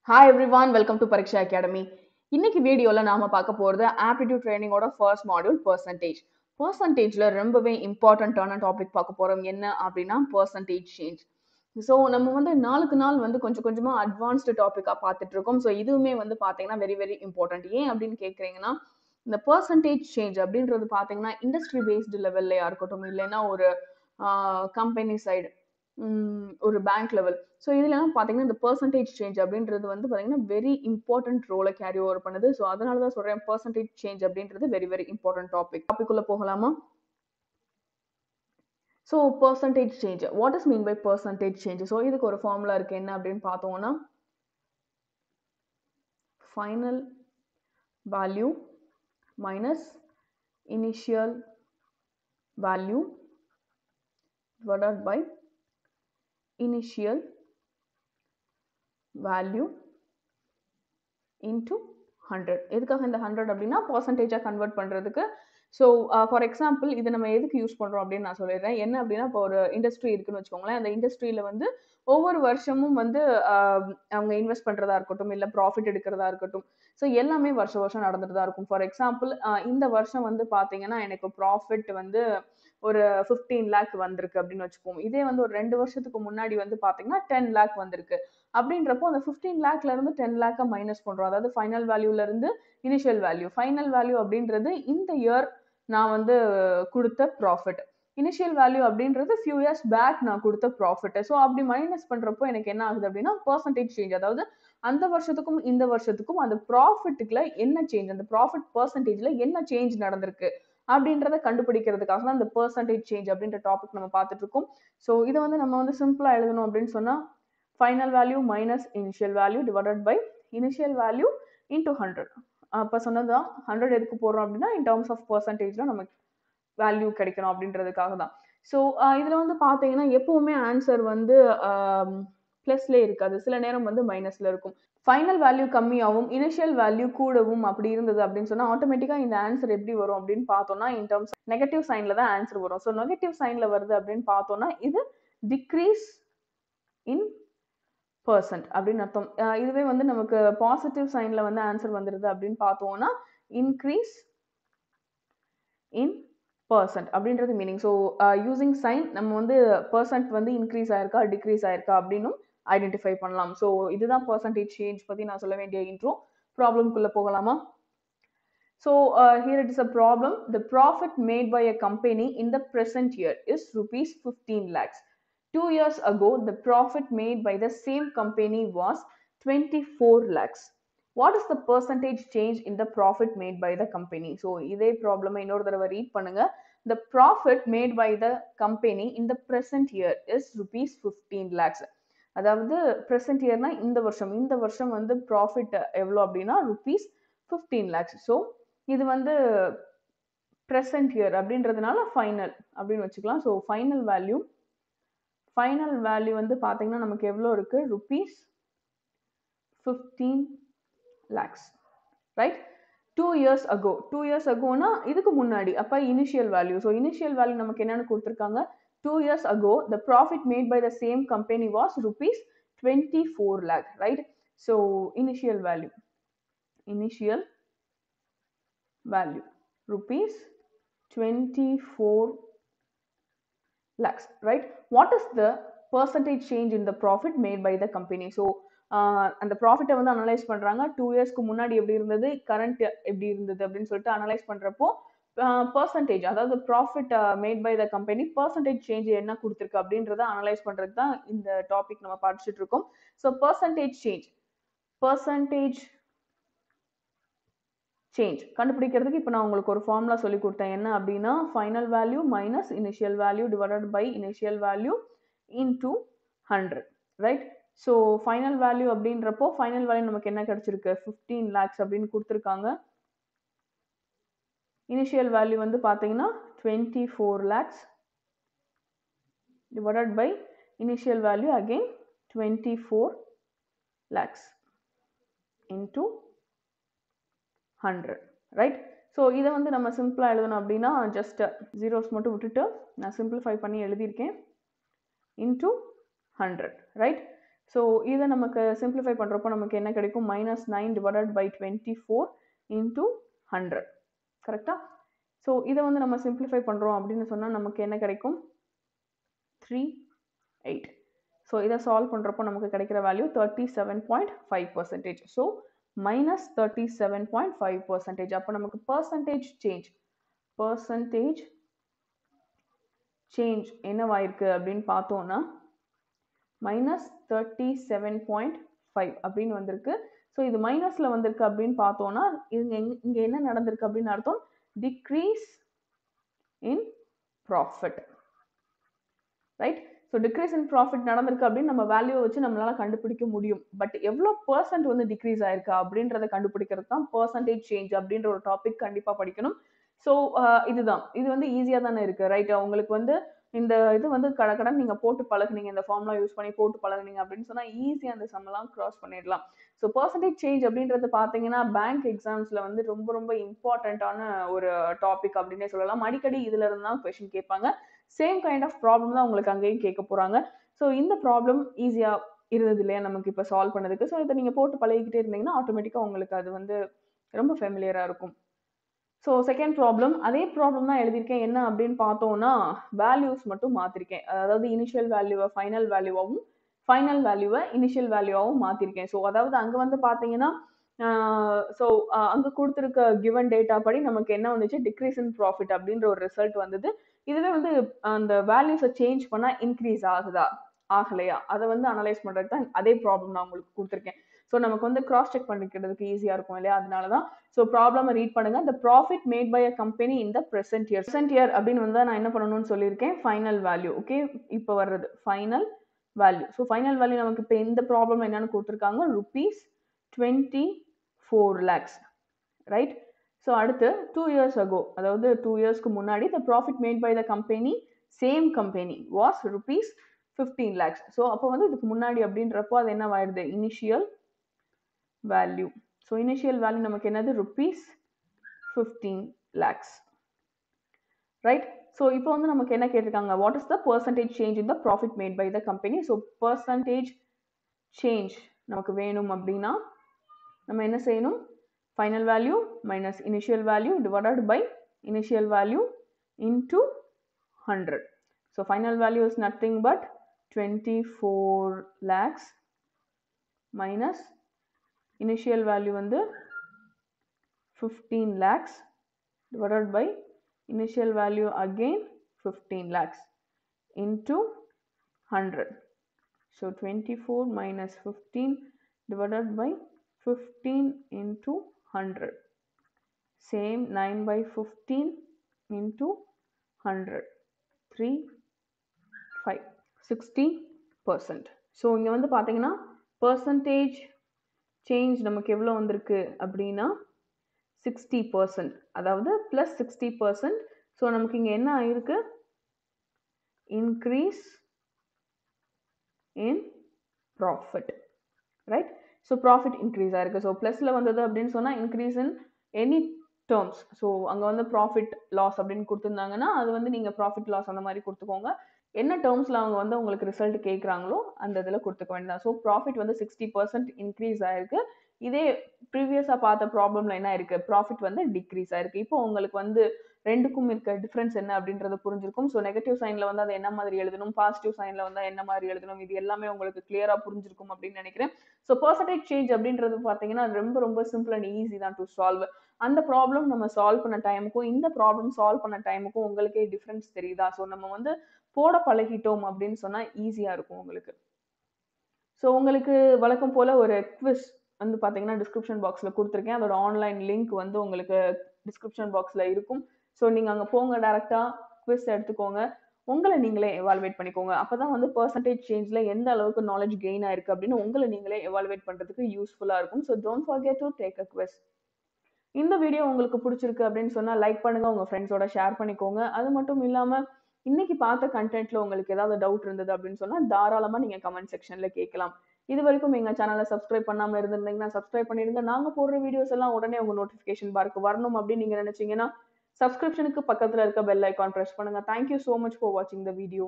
Hi everyone, welcome to Pariksha Academy. இன்னைக்கு வீடியோல நாம பார்க்க போறது ஆப்டிடியூட் ட்ரைனிங்கோட ஃபர்ஸ்ட் மாடியூல் பர்சன்டேஜ். பர்சன்டேஜ்ல ரொம்பவே இம்பார்ட்டன்டான டாபிக் பார்க்க போறோம் என்ன அப்படின்னா பர்சன்டேஜ் சேஞ்ச். ஸோ நம்ம வந்து நாளுக்கு நாள் வந்து கொஞ்சம் கொஞ்சமா அட்வான்ஸ்டு டாபிக்கா பார்த்துட்டு இருக்கோம். ஸோ இதுவுமே வந்து பார்த்தீங்கன்னா வெரி வெரி இம்பார்ட்டன்ட். ஏன் அப்படின்னு கேட்குறீங்கன்னா இந்த பர்சன்டேஜ் சேஞ்ச் அப்படின்றது பார்த்தீங்கன்னா இண்டஸ்ட்ரி பேஸ்டு லெவல்லையா இருக்கட்டும் இல்லைன்னா ஒரு கம்பெனி சைடு ஒரு பேங்க் லெவல். ஸோ இதுலலாம் பார்த்தீங்கன்னா இந்த பர்சன்டேஜ் சேஞ்ச் அப்படின்றது வந்து பார்த்தீங்கன்னா வெரி இம்பார்ட்டன்ட் ரோலை கேரி ஓவர் பண்ணுது. ஸோ அதனால தான் சொல்றேன் பர்சன்டேஜ் சேஞ்ச் அப்படின்றது வெரி வெரி இம்பார்ட்டன்ட் டாபிக் உள்ள போகலாமா? So percentage change what is mean by percentage change? So இதுக்கு ஒரு ஃபார்முலா இருக்கு. என்ன அப்படின்னு பார்த்தோம்னா final value minus initial value divided by initial value into 100. எதுக்காக இந்த 100 அப்படின்னா பர்சன்டேஜா கன்வெர்ட் பண்றதுக்கு. ஸோ ஃபார் எக்ஸாம்பிள் இது நம்ம எதுக்கு யூஸ் பண்றோம் அப்படின்னு நான் சொல்லிடுறேன். என்ன அப்படின்னா இப்போ ஒரு இண்டஸ்ட்ரி இருக்குன்னு வச்சுக்கோங்களேன். அந்த இண்டஸ்ட்ரியில வந்து ஒவ்வொரு வருஷமும் வந்து அவங்க இன்வெஸ்ட் பண்றதா இருக்கட்டும் இல்ல ப்ராஃபிட் எடுக்கிறதா இருக்கட்டும். ஸோ எல்லாமே வருஷம் வருஷம் நடந்துட்டு தான் இருக்கும். ஃபார் எக்ஸாம்பிள் இந்த வருஷம் வந்து பாத்தீங்கன்னா எனக்கு ப்ராஃபிட் வந்து ஒரு 15 லேக் வந்திருக்கு அப்படின்னு வச்சுக்கோம். இதே வந்து ஒரு 2 வருஷத்துக்கு முன்னாடி வந்து பாத்தீங்கன்னா 10 லேக் வந்திருக்கு. அப்படின்றப்போ அந்த 15 லேக்ல இருந்து 10 லேக்கை மைனஸ் பண்றோம். அதாவது ஃபைனல் வேல்யூல இருந்து இனிஷியல் வேல்யூ. ஃபைனல் வேல்யூ அப்படின்றது இந்த இயர் நான் வந்து கொடுத்த ப்ராஃபிட். இனிஷியல் வேல்யூ அப்படின்றது ஃபியூ இயர்ஸ் பேக் நான் கொடுத்த ப்ராஃபிட். ஸோ அப்படி மைனஸ் பண்றப்போ எனக்கு என்ன ஆகுது அப்படின்னா பர்சன்டேஜ் சேஞ்ச். அதாவது அந்த வருஷத்துக்கும் இந்த வருஷத்துக்கும் அந்த ப்ராஃபிட்டுக்குள்ள என்ன சேஞ்ச், அந்த ப்ராஃபிட் பர்சன்டேஜ்ல என்ன சேஞ்ச் நடந்திருக்கு அப்படின்றத கண்டுபிடிக்கிறதுக்காக தான் இந்த பர்சன்டேஜ் சேஞ்ச் அப்படின்ற டாபிக் நம்ம பார்த்துட்டு இருக்கோம். ஸோ இதை வந்து நம்ம வந்து சிம்பிளா எழுதணும் அப்படின்னு சொன்னா final value minus initial value divided by initial value into 100. அப்போ சொன்னதுதான் 100 எதுக்கு போடுறோம் அப்படின்னா இன் டர்ம்ஸ் ஆஃப் பர்சன்டேஜ்ல நமக்கு வேல்யூ கிடைக்கணும் அப்படின்றதுக்காக தான். ஸோ இதுல வந்து பாத்தீங்கன்னா எப்பவுமே ஆன்சர் வந்து பிளஸ்ல இருக்காது, சில நேரம் வந்து மைனஸ்ல இருக்கும். ஃபைனல் வேல்யூ கம்மியாகவும் இனிஷியல் வேல்யூ கூடவும் அப்படி இருந்தது அப்படின்னு சொன்னா ஆட்டோமேட்டிக்கா இந்த ஆன்சர் எப்படி வரும் அப்படின்னு பார்த்தோம்னா இன் டர்ம்ஸ் நெகட்டிவ் சைன்ல தான் ஆன்சர் வரும். ஸோ நெகட்டிவ் சைன்ல வருது அப்படின்னு பார்த்தோம்னா இது டிக்ரீஸ் இன் பர்சன்ட் அப்படின்னு அர்த்தம். இதுவே வந்து நமக்கு பாசிட்டிவ் சைன்ல வந்து ஆன்சர் வந்துருது அப்படின்னு பார்த்தோம்னா இன்க்ரீஸ் இன் பர்சன்ட் அப்படின்றது மீனிங். ஸோ யூசிங் சைன் நம்ம வந்து பர்சன்ட் வந்து இன்க்ரீஸ் ஆயிருக்கா டிக்ரீஸ் ஆயிருக்கா அப்படின்னும் ஐடென்டிஃபை பண்ணலாம். ஸோ இதுதான் பர்சன்டேஜ் சேஞ்ச் பத்தி நான் சொல்ல வேண்டிய இன்ட்ரோ. ப்ராப்ளம்குள்ள போகலாமா? So here it is a problem. The profit made by a company in the present year is rupees 15 lakhs. 2 years ago, the profit made by the same company was 24 lakhs. What is the percentage change in the profit made by the company? So இதே ப்ராப்ளமை இன்னொரு தடவை read பண்ணுங்க. The profit made by the company in the present year is rupees 15 lakhs. அதாவது present yearனா இந்த வருஷம் வந்து profit எவ்வளோ அப்படின்னா rupees 15 lakhs. ஸோ இது வந்து present year அப்படின்றதுனால ஃபைனல் அப்படின்னு வச்சுக்கலாம். ஸோ ஃபைனல் வேல்யூ வந்து பார்த்தீங்கன்னா நமக்கு எவ்வளோ இருக்கு? rupees 15 lakhs, right? 2 years agoனா இதுக்கு முன்னாடி, அப்ப initial value. So initial value நமக்கு என்னன்னு கொடுத்துருக்காங்க? 2 years ago the profit made by the same company was rupees 24 lakh, right? So initial value rupees 24 lakhs, right? What is the percentage change in the profit made by the company? So அந்த ப்ராஃபிட்டை வந்து analyse பண்றாங்க. 2 இயர்ஸ்க்கு முன்னாடி எப்படி இருந்தது, current எப்படி இருந்தது அப்படின்னு சொல்லிட்டு அனலைஸ் பண்றப்போ பர்சன்டேஜ், அதாவது profit made by the company percentage change என்ன கொடுத்துருக்கு அப்படின்றத அனலைஸ் பண்றது தான் இந்த டாபிக் நம்ம படிச்சுட்டு இருக்கோம். ஸோ பர்சன்டேஜ் சேஞ்ச் கண்டுபிடிக்கிறதுக்கு இப்போ நான் உங்களுக்கு ஒரு ஃபார்முலா சொல்லி கொடுத்தேன். என்ன அப்படின்னா final value minus initial value divided by initial value into 100, right? So final value அப்படின்றப்போ ஃபைனல் வேல்யூ நமக்கு என்ன கிடைச்சிருக்கு? 15 lakhs அப்படின்னு கொடுத்துருக்காங்க. இனிஷியல் வேல்யூ வந்து பார்த்தீங்கன்னா 24 lakhs divided by initial value again 24 lakhs into 100, right? So இதை வந்து நம்ம சிம்பிளாக எழுதணும் அப்படின்னா ஜஸ்ட் ஜீரோஸ் மட்டும் விட்டுட்டு நான் சிம்பிளிஃபை பண்ணி எழுதியிருக்கேன். Into 100, right? ஸோ இதை நமக்கு சிம்பிளிஃபை பண்ணுறப்போ நமக்கு என்ன கிடைக்கும், -9 divided by 24 into 100. கரெக்டாக? ஸோ இதை வந்து நம்ம சிம்பிளிஃபை பண்ணுறோம் அப்படின்னு சொன்னால் நமக்கு என்ன கிடைக்கும், 3.8. ஸோ இதை சால்வ் பண்ணுறப்போ நமக்கு கிடைக்கிற வேல்யூ 37.5%. ஸோ -37.5%. அப்போ நமக்கு பர்சன்டேஜ் சேஞ்ச் என்னவாயிருக்கு அப்படின்னு பார்த்தோம்னா -37.5 அப்படின்னு வந்திருக்கு. ஸோ இது மைனஸில் வந்திருக்கு அப்படின்னு பார்த்தோம்னா இங்கே என்ன நடந்திருக்கு அப்படின்னு அர்த்தம், decrease in profit. Right? So decrease in profit நடந்திருக்கு அப்படின்னு நம்ம வேல்யூவை வச்சு நம்மளால கண்டுபிடிக்க முடியும். பட் எவ்வளோ பர்சன்ட் வந்து டிக்ரீஸ் ஆயிருக்கா அப்படின்றத கண்டுபிடிக்கிறது தான் பர்சன்டேஜ் சேஞ்ச் அப்படின்ற ஒரு டாபிக் கண்டிப்பாக படிக்கணும். ஸோ இது வந்து ஈஸியாக தானே இருக்குது. ரைட்? உங்களுக்கு வந்து இந்த இது வந்து கடகடன் நீங்கள் போட்டு பழகுனீங்க, இந்த ஃபார்முலா யூஸ் பண்ணி போட்டு பழகுனீங்க அப்படின்னு சொன்னால் ஈஸியாக அந்த சம்மெல்லாம் கிராஸ் பண்ணிடலாம். ஸோ பர்சன்டேஜ் சேஞ்ச் அப்படின்றது பார்த்தீங்கன்னா பேங்க் எக்ஸாம்ஸில் வந்து ரொம்ப ரொம்ப இம்பார்ட்டண்ட்டான ஒரு டாபிக் அப்படின்னே சொல்லலாம். அடிக்கடி இதுல இருந்து தான் கொஸ்டின் கேட்பாங்க. சேம் கைண்ட் ஆஃப் ப்ராப்ளம் தான் உங்களுக்கு அங்கேயும் கேட்க போகிறாங்க. ஸோ இந்த ப்ராப்ளம் ஈஸியாக இருந்தது இல்லையா நமக்கு இப்போ சால்வ் பண்ணதுக்கு. ஸோ இதை நீங்கள் போட்டு பழகிக்கிட்டே இருந்தீங்கன்னா ஆட்டோமேட்டிக்காக உங்களுக்கு அது வந்து ரொம்ப ஃபெமிலியராக இருக்கும். ஸோ செகண்ட் ப்ராப்ளம், அதே ப்ராப்ளம் தான் எழுதியிருக்கேன். என்ன அப்படின்னு பார்த்தோம்னா வேல்யூஸ் மட்டும் மாற்றிருக்கேன். அதாவது இனிஷியல் வேல்யூவை ஃபைனல் வேல்யூவாகவும் ஃபைனல் வேல்யூவை இனிஷியல் வேல்யூவாகவும் மாற்றிருக்கேன். ஸோ அதாவது அங்கே வந்து பார்த்தீங்கன்னா அங்கே கொடுத்துருக்க கிவன் டேட்டா படி நமக்கு என்ன வந்துச்சு, டிக்ரீஸ் இன் ப்ராஃபிட் அப்படின்ற ஒரு ரிசல்ட் வந்தது. இதுவே வந்து அந்த வேல்யூஸை சேஞ்ச் பண்ணால் இன்க்ரீஸ் ஆகுதா ஆகலையா அதை வந்து அனலைஸ் பண்ணுறது தான் அதே ப்ராப்ளம் நான் உங்களுக்கு கொடுத்துருக்கேன். ஸோ நமக்கு வந்து கிராஸ் செக் பண்ணிக்கிறதுக்கு ஈஸியாக இருக்கும் இல்லையா, அதனால தான். ஸோ ப்ராப்ளம் ரீட் பண்ணுங்க. The profit made by a company in the present year அப்படின்னு வந்து நான் என்ன பண்ணணும்னு சொல்லியிருக்கேன், ஃபைனல் வேல்யூ. ஓகே, இப்போ வர்றது final value. So final value நமக்கு இப்போ இந்த ப்ராப்ளம் என்னன்னு கொடுத்துருக்காங்க, ₹24 lakhs. ரைட்? ஸோ அடுத்து 2 years ago, அதாவது 2 yearsக்கு முன்னாடி the profit made by the company, same company, was ₹15 lakhs. So அப்போ வந்து இதுக்கு முன்னாடி அப்படின்றப்போ அது என்ன ஆயிடுது, initial value. So initial value நமக்கு என்னது, ₹15 lakhs. ரைட்? ஸோ இப்போ வந்து நமக்கு என்ன கேட்டிருக்காங்க, what is the percentage change in the profit made by the company. So percentage change நமக்கு வேணும் அப்படின்னா நம்ம என்ன செய்யணும், final value minus initial value divided by initial value into 100. So final value is nothing but 24 lakhs minus initial value வந்து 15 lakhs divided by initial value again 15 lakhs into 100. So 24 minus 15 divided by 15 into 100. Same 9 by 15 into 100. 3, 5. 60%. So இங்கே வந்து பார்த்தீங்கன்னா percentage change நமக்கு எவ்வளோ வந்திருக்கு அப்படின்னா 60%. அதாவது plus 60%. So நமக்கு இங்கே என்ன ஆயிருக்கு, increase in profit. Right? So profit increase ஆயிருக்கு. ஸோ ப்ளஸில் வந்தது அப்படின்னு சொன்னால் increase in any terms. So அங்கே வந்து ப்ராஃபிட் லாஸ் அப்படின்னு கொடுத்துருந்தாங்கன்னா அது வந்து நீங்கள் ப்ராஃபிட் லாஸ் அந்த மாதிரி கொடுத்துக்கோங்க. என்ன டேர்ம்ஸில் அவங்க வந்து உங்களுக்கு ரிசல்ட் கேட்குறாங்களோ அந்த இதில் கொடுத்துக்க வேண்டாம். ஸோ ப்ராஃபிட் வந்து 60% இன்க்ரீஸ் ஆயிருக்கு. இதே ப்ரீவியஸாக பார்த்த ப்ராப்ளமில் என்ன இருக்குது, ப்ராஃபிட் வந்து டிக்ரீஸ் ஆயிருக்கு. இப்போ உங்களுக்கு வந்து ரெண்டுக்கும் இருக்க டிஃப்ரென்ஸ் என்ன அப்படின்றது புரிஞ்சிருக்கும். ஸோ நெகட்டிவ் சைனில் வந்து அதை என்ன மாதிரி எழுதணும், பாசிட்டிவ் சைனில் வந்து என்ன மாதிரி எழுதணும், இது எல்லாமே உங்களுக்கு கிளியராக புரிஞ்சிருக்கும் அப்படின்னு நினைக்கிறேன். ஸோ பர்சன்டேஜ் சேஞ்ச் அப்படின்றது பார்த்தீங்கன்னா ரொம்ப ரொம்ப சிம்பிள் அண்ட் ஈஸி தான் டு சால்வ். அந்த ப்ராப்ளம் நம்ம சால்வ் பண்ண டைமுக்கும் இந்த ப்ராப்ளம் சால்வ் பண்ண டைமுக்கும் உங்களுக்கே டிஃப்ரென்ஸ் தெரியுதா? ஸோ நம்ம வந்து போட பழகிட்டோம் அப்படின்னு சொன்னால் ஈஸியாக இருக்கும் உங்களுக்கு. ஸோ உங்களுக்கு வழக்கம் போல் ஒரு குவிஸ் வந்து பார்த்தீங்கன்னா டிஸ்கிரிப்ஷன் பாக்ஸில் கொடுத்துருக்கேன். அதோட ஆன்லைன் லிங்க் வந்து உங்களுக்கு டிஸ்கிரிப்ஷன் பாக்ஸில் இருக்கும். ஸோ நீங்கள் அங்கே போங்க, டேரெக்டாக குவிஸ் எடுத்துக்கோங்க, உங்களை நீங்களே எவால்வேட் பண்ணிக்கோங்க. அப்போ தான் வந்து பர்சன்டேஜ் சேஞ்சில் எந்த அளவுக்கு நாலேஜ் கெயின் ஆயிருக்கு அப்படின்னு உங்களை நீங்களே எவால்வேட் பண்ணுறதுக்கு யூஸ்ஃபுல்லாக இருக்கும். So don't forget to take a quiz. இந்த வீடியோ உங்களுக்கு பிடிச்சிருக்கு அப்படின்னு சொன்னால் லைக் பண்ணுங்கள், உங்கள் ஃப்ரெண்ட்ஸோட ஷேர் பண்ணிக்கோங்க. அது மட்டும் இல்லாமல் இன்னைக்கு பார்த்த கண்டென்ட்டில் உங்களுக்கு ஏதாவது டவுட் இருந்தது அப்படின்னு சொன்னால் தாராளமாக நீங்கள் கமெண்ட் செக்ஷனில் கேட்கலாம். இது வரைக்கும் எங்கள் சேனலை சப்ஸ்கிரைப் பண்ணாமல் இருந்திருந்தீங்கன்னா சப்ஸ்கிரைப் பண்ணிடுங்க. நாங்கள் போடுற வீடியோஸ் எல்லாம் உடனே உங்கள் நோட்டிஃபிகேஷன் பார்க்கு வரணும் அப்படின்னு நீங்கள் நினச்சிங்கன்னா சப்ஸ்கிரிப்ஷனுக்கு பக்கத்தில் இருக்க பெல் ஐக்கான் ப்ரெஸ் பண்ணுங்கள். தேங்க்யூ ஸோ மச் ஃபார் வாட்சிங் த வீடியோ.